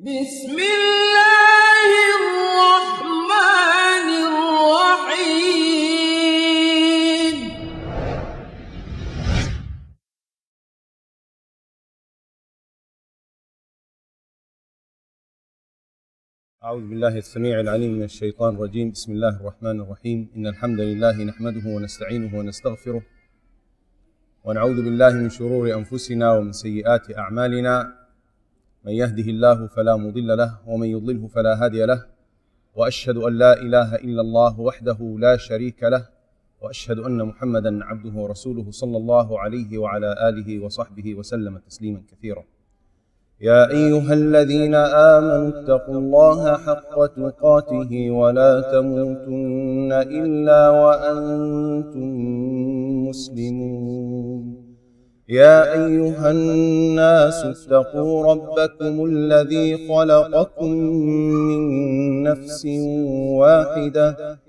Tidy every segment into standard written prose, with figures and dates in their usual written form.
بسم الله الرحمن الرحيم. أعوذ بالله السميع العليم من الشيطان الرجيم. بسم الله الرحمن الرحيم. إن الحمد لله نحمده ونستعينه ونستغفره ونعوذ بالله من شرور أنفسنا ومن سيئات أعمالنا. من يهده الله فلا مضل له ومن يضلله فلا هادي له، وأشهد أن لا إله إلا الله وحده لا شريك له، وأشهد أن محمدا عبده ورسوله صلى الله عليه وعلى آله وصحبه وسلم تسليما كثيرا. يا أيها الذين آمنوا اتقوا الله حق تقاته ولا تموتن إلا وأنتم مسلمون. يا أيها الناس اتقوا ربكم الذي خلقكم من نفس واحدة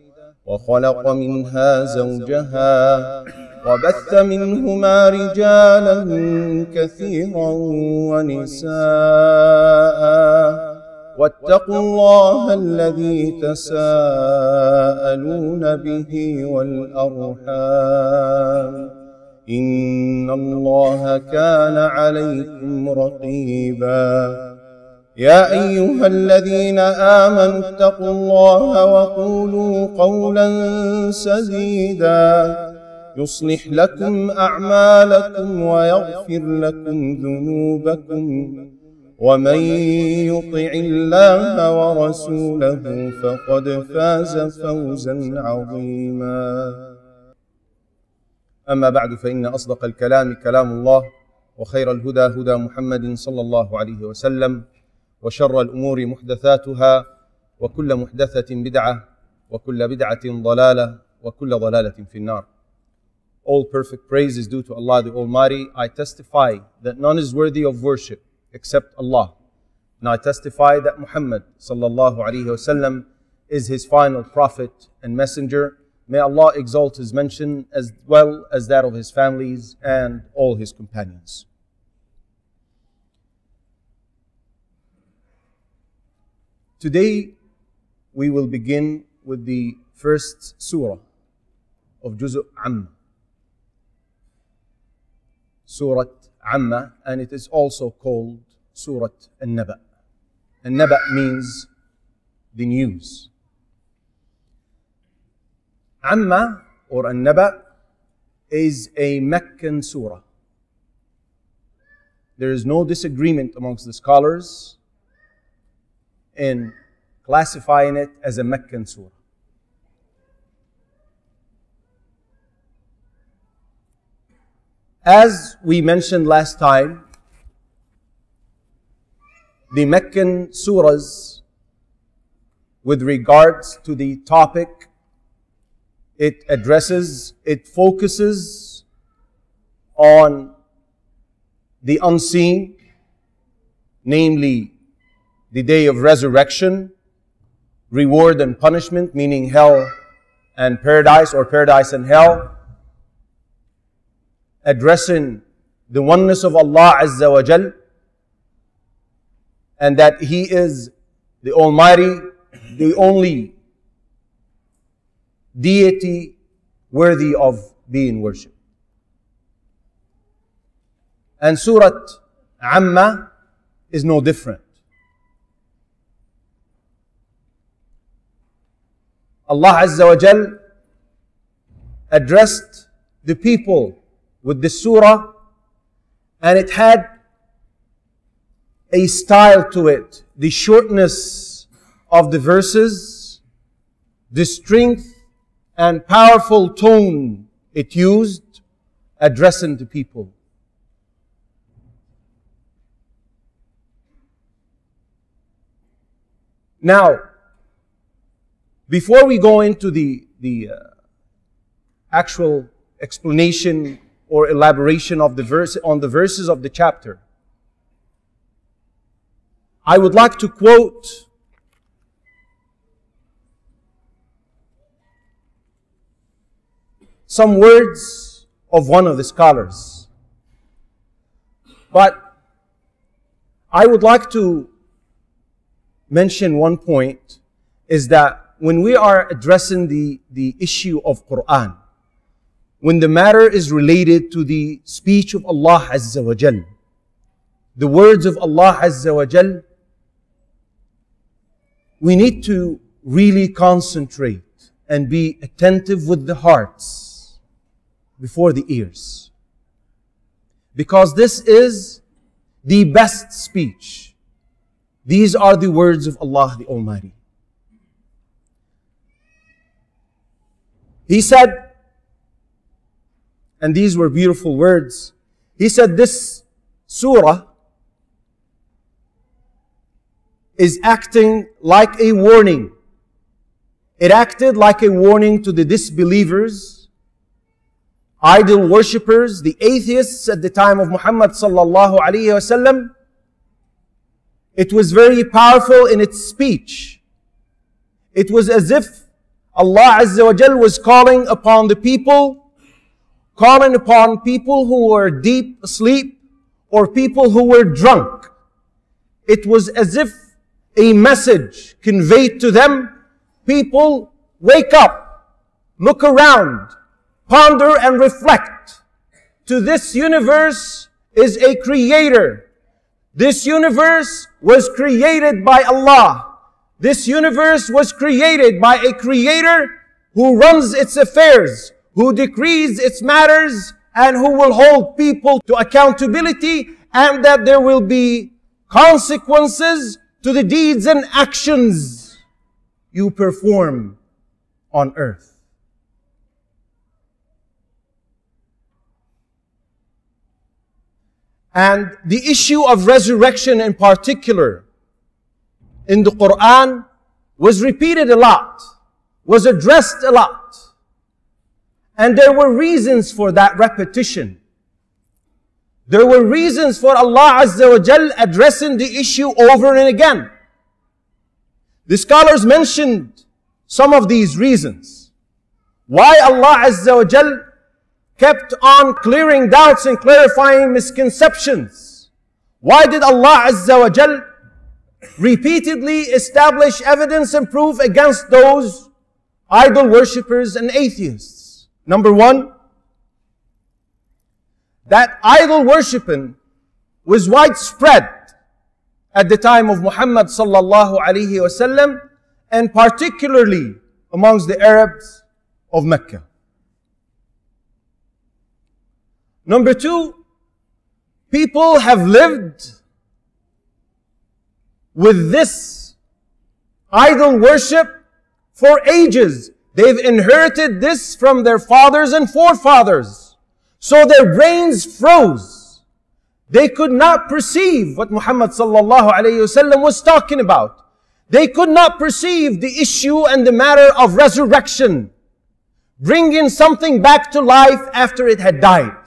وخلق منها زوجها وبث منهما رجالا كثيرا ونساء، واتقوا الله الذي تساءلون به والأرحام إن الله كان عليكم رقيبا. يا أيها الذين آمنوا اتقوا الله وقولوا قولا سديدا يصلح لكم أعمالكم ويغفر لكم ذنوبكم، ومن يطع الله ورسوله فقد فاز فوزا عظيما. أما بعد، فإن أصدق الكلام كلام الله، وخير الهدى هدى محمد صلى الله عليه وسلم، وشر الأمور محدثاتها، وكل محدثة بدعة، وكل بدعة ضلالة، وكل ضلالة في النار. All perfect praise is due to Allah the Almighty. I testify that none is worthy of worship except Allah. And I testify that Muhammad sallallahu alaihi wasallam is his final prophet and messenger. May Allah exalt his mention as well as that of his families and all his companions. Today we will begin with the first surah of Juz' Amma. Surah Amma, and it is also called Surah An-Naba. An-Naba means the news. Amma or An-Naba is a Meccan surah. There is no disagreement amongst the scholars in classifying it as a Meccan surah. As we mentioned last time, the Meccan surahs, with regards to the topic it addresses, it focuses on the unseen, namely the day of resurrection, reward and punishment, meaning hell and paradise, or paradise and hell, addressing the oneness of Allah Azza wa Jal, and that He is the Almighty, the only deity worthy of being worshipped. And Surah Amma is no different. Allah Azza wa Jal addressed the people with this surah, and it had a style to it, the shortness of the verses, the strength and powerful tone it used addressing the people. Now, before we go into the actual explanation or elaboration of the verse on the verses of the chapter, I would like to quote some words of one of the scholars. But I would like to mention one point, is that when we are addressing the issue of Quran, when the matter is related to the speech of Allah Azza wa Jal, the words of Allah Azza wa Jal, we need to really concentrate and be attentive with the hearts before the ears. Because this is the best speech. These are the words of Allah the Almighty. He said, and these were beautiful words, He said this surah is acting like a warning. It acted like a warning to the disbelievers, idol worshippers, the atheists at the time of Muhammad sallallahu alaihi wasallam. It was very powerful in its speech. It was as if Allah Azza wa Jal was calling upon people who were deep asleep or people who were drunk. It was as if a message conveyed to them, people, wake up, look around, ponder and reflect. To this universe is a creator. This universe was created by Allah. This universe was created by a creator who runs its affairs, who decrees its matters, and who will hold people to accountability, and that there will be consequences to the deeds and actions you perform on earth. And the issue of resurrection in particular in the Quran was repeated a lot, was addressed a lot. And there were reasons for that repetition. There were reasons for Allah Azza wa Jal addressing the issue over and again. The scholars mentioned some of these reasons. Why Allah Azza wa Jal kept on clearing doubts and clarifying misconceptions. Why did Allah Azza wa Jal repeatedly establish evidence and proof against those idol worshippers and atheists? Number one, that idol worshipping was widespread at the time of Muhammad sallallahu alaihi wasallam, and particularly amongst the Arabs of Mecca. Number two, people have lived with this idol worship for ages. They've inherited this from their fathers and forefathers. So their brains froze. They could not perceive what Muhammad sallallahu alayhi wasallam was talking about. They could not perceive the issue and the matter of resurrection, bringing something back to life after it had died.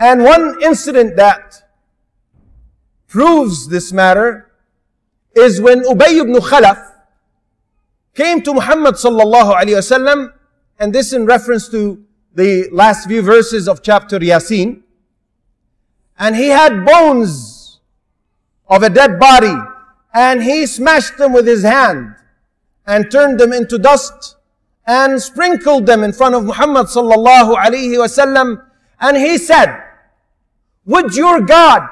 And one incident that proves this matter is when Ubay ibn Khalaf came to Muhammad sallallahu alayhi wasallam, and this in reference to the last few verses of chapter Yasin. And he had bones of a dead body, and he smashed them with his hand and turned them into dust and sprinkled them in front of Muhammad sallallahu alaihi wasallam. And he said, could your God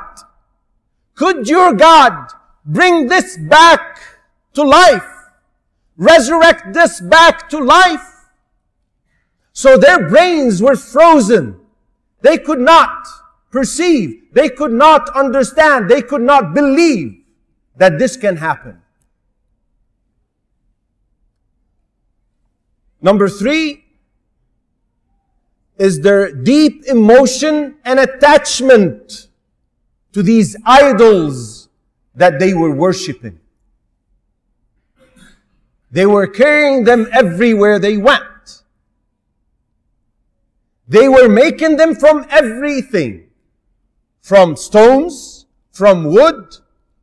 bring this back to life? Resurrect this back to life? So their brains were frozen. They could not perceive. They could not understand. They could not believe that this can happen. Number three is their deep emotion and attachment to these idols that they were worshipping. They were carrying them everywhere they went. They were making them from everything. From stones, from wood,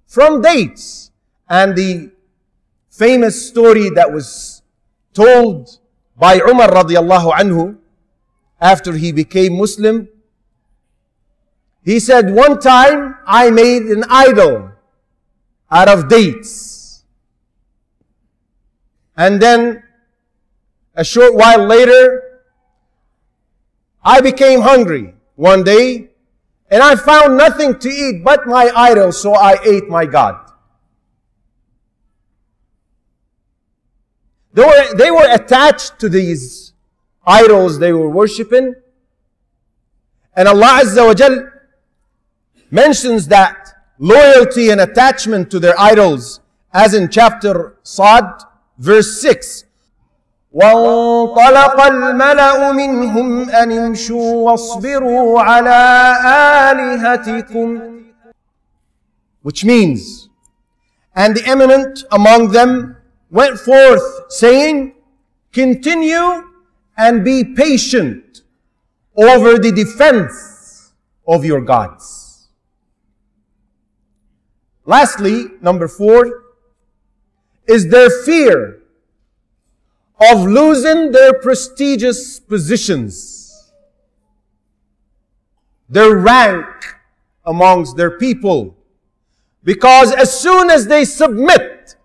from dates. And the famous story that was told by Umar radiallahu anhu after he became Muslim, he said, one time I made an idol out of dates. And then a short while later, I became hungry one day, and I found nothing to eat but my idol, so I ate my God. They were attached to these idols they were worshipping. And Allah Azza wa Jal mentions that loyalty and attachment to their idols, as in chapter Sad, verse 6. وَانطَلَقَ الْمَلَأُ مِنْهُمْ أَنِ امْشُوا وَاصْبِرُوا عَلَىٰ آلِهَتِكُمْ. Which means, and the eminent among them went forth, saying, continue and be patient over the defense of your gods. Lastly, number 4, is their fear of losing their prestigious positions, their rank amongst their people. Because as soon as they submit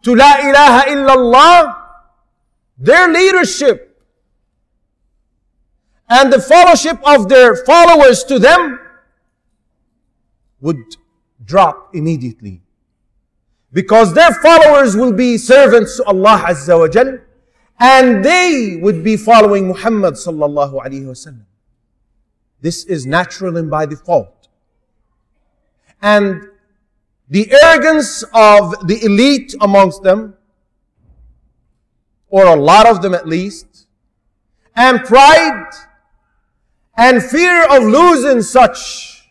to La ilaha illallah, their leadership and the fellowship of their followers to them would drop immediately. Because their followers will be servants to Allah Azza wa Jal, and they would be following Muhammad sallallahu alaihi wasallam. This is natural and by default. And the arrogance of the elite amongst them, or a lot of them at least, and pride and fear of losing such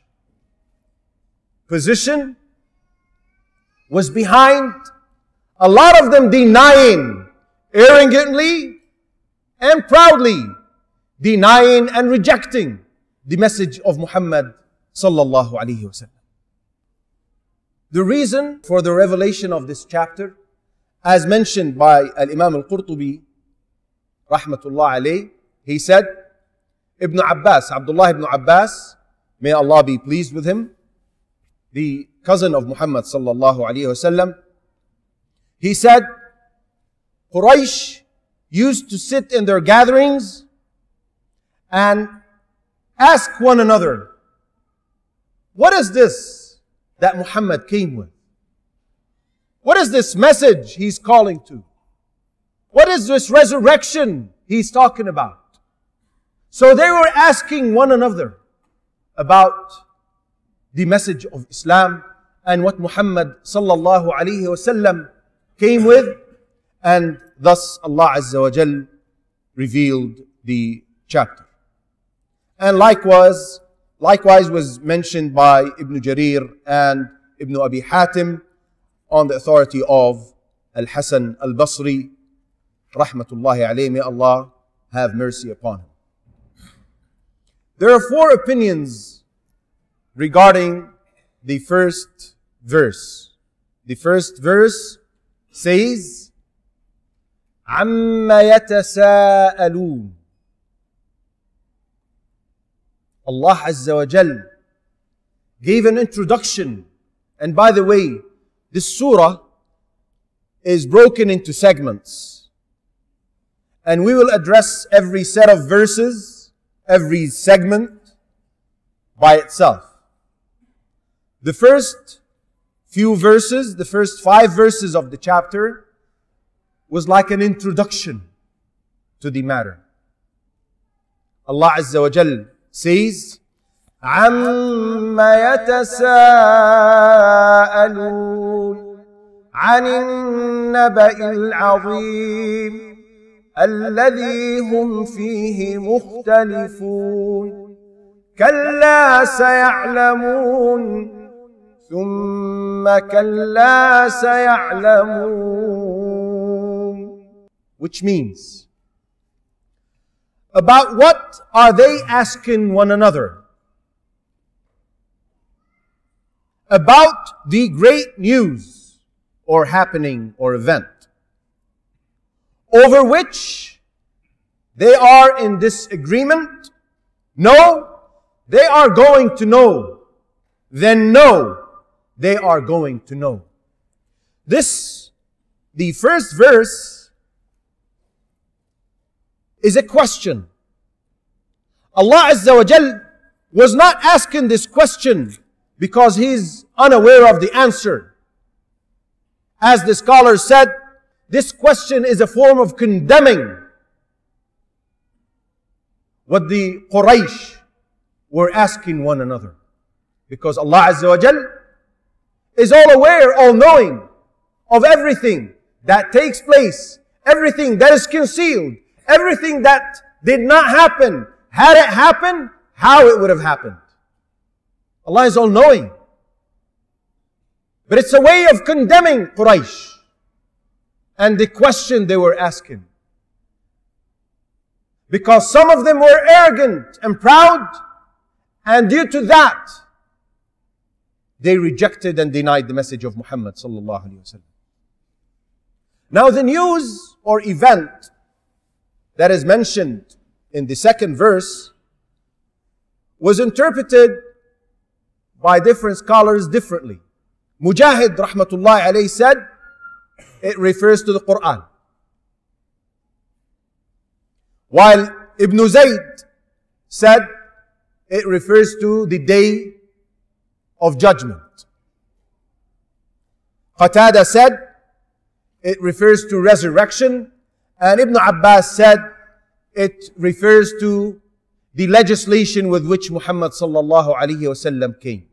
position was behind a lot of them denying, arrogantly and proudly denying and rejecting the message of Muhammad sallallahu alaihi wasallam. The reason for the revelation of this chapter, as mentioned by Al-Imam Al-Qurtubi rahmatullah alayh, he said, Ibn Abbas, Abdullah ibn Abbas, may Allah be pleased with him, the cousin of Muhammad sallallahu alaihi wasallam, he said, Quraysh used to sit in their gatherings and ask one another, what is this that Muhammad came with? What is this message he's calling to? What is this resurrection he's talking about? So they were asking one another about the message of Islam and what Muhammad sallallahu alaihi wasallam came with, and thus Allah Azza wa Jal revealed the chapter. And likewise was mentioned by Ibn Jarir and Ibn Abi Hatim on the authority of Al-Hasan Al-Basri rahmatullahi alayhi, may Allah have mercy upon him. There are 4 opinions regarding the first verse. The first verse says, عَمَّ يَتَسَاءَلُونَ. Allah Azza wa Jal gave an introduction. And by the way, this surah is broken into segments. And we will address every set of verses, every segment by itself. The first few verses, the first 5 verses of the chapter was like an introduction to the matter. Allah Azza wa Jal says, عَمَّ يَتَسَاءَلُونَ عَنِ النَّبَإِ الْعَظِيمِ الَّذِي هُمْ فِيهِ مُخْتَلِفُونَ كَلَّا سَيَعْلَمُونَ ثُمَّ كَلَّا سَيَعْلَمُونَ. Which means, about what are they asking one another? About the great news or happening or event over which they are in disagreement? No, they are going to know. Then know they are going to know. The first verse is a question. Allah Azza wa Jal was not asking this question because He's unaware of the answer. As the scholars said, this question is a form of condemning what the Quraysh were asking one another. Because Allah Azza wa Jal is all aware, all knowing of everything that takes place, everything that is concealed, everything that did not happen. Had it happened, how it would have happened. Allah is all knowing. But it's a way of condemning Quraysh and the question they were asking. Because some of them were arrogant and proud, and due to that, they rejected and denied the message of Muhammad sallallahu alaihi wasallam. Now the news or event that is mentioned in the second verse was interpreted by different scholars differently. Mujahid rahmatullahi alayhi said it refers to the Quran, while Ibn Zayd said it refers to the day of judgment. Qatada said it refers to resurrection, and Ibn Abbas said it refers to the legislation with which Muhammad sallallahu alaihi wasallam came.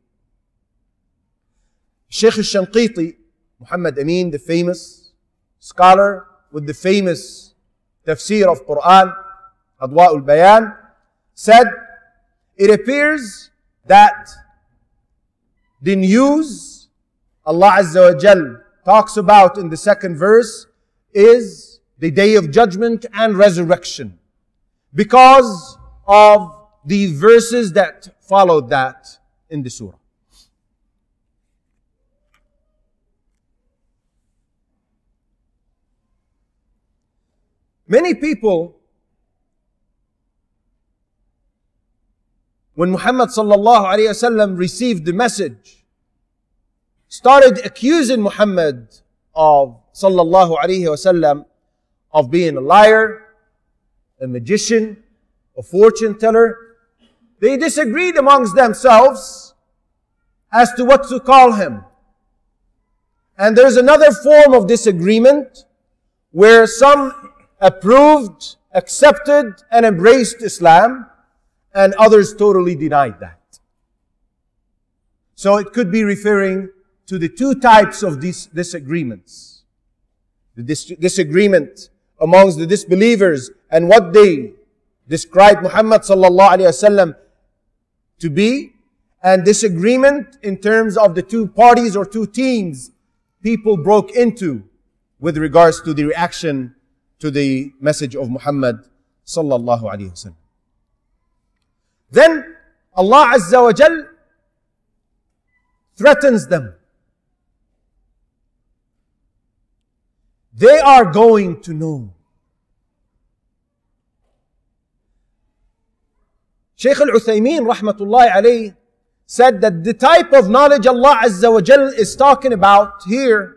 Shaykh al-Shanqiti, Muhammad Amin, the famous scholar with the famous tafsir of Quran, Adwa al-Bayan, said it appears that the news Allah Azza wa Jal talks about in the second verse is the day of judgment and resurrection, because of the verses that followed that in the surah. Many people, when Muhammad sallallahu alaihi wasallam received the message, started accusing Muhammad of sallallahu alaihi wasallam of being a liar, a magician, a fortune teller. They disagreed amongst themselves as to what to call him. And there's another form of disagreement where some approved, accepted, and embraced Islam, and others totally denied that. So it could be referring to the two types of these disagreements. The disagreement amongst the disbelievers and what they described Muhammad sallallahu alaihi wasallam to be, and disagreement in terms of the two parties or two teams people broke into with regards to the reaction to the message of Muhammad sallallahu alaihi wasallam. Then Allah Azza wa Jal threatens them. They are going to know. Shaykh al-Uthaymin rahmatullahi alayhi said that the type of knowledge Allah Azza wa Jal is talking about here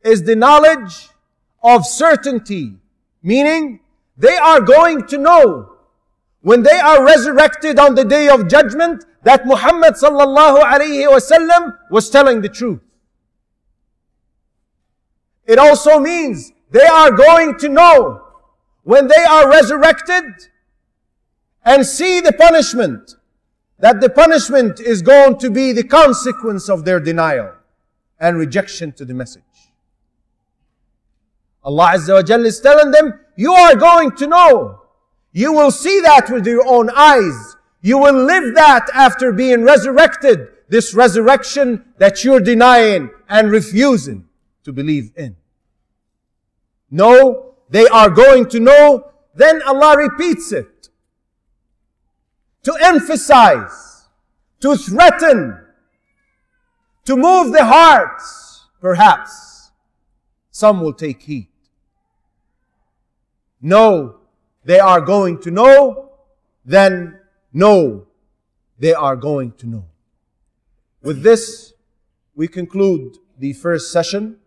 is the knowledge of certainty, meaning they are going to know when they are resurrected on the day of judgment that Muhammad sallallahu alaihi wasallam was telling the truth. It also means they are going to know when they are resurrected and see the punishment, that the punishment is going to be the consequence of their denial and rejection to the message. Allah Azza wa Jalla is telling them, you are going to know. You will see that with your own eyes. You will live that after being resurrected. This resurrection that you're denying and refusing to believe in. No, they are going to know. Then Allah repeats it to emphasize, to threaten, to move the hearts. Perhaps some will take heed. No, they are going to know. Then no, they are going to know. With this, we conclude the first session,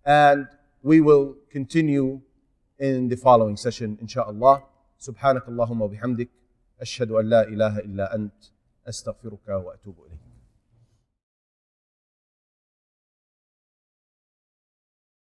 and we will continue in the following session, inshallah. Subhanakallahumma bihamdik. Ashhadu an la ilaha illa ant. Astaghfiruka wa atubu ilayk.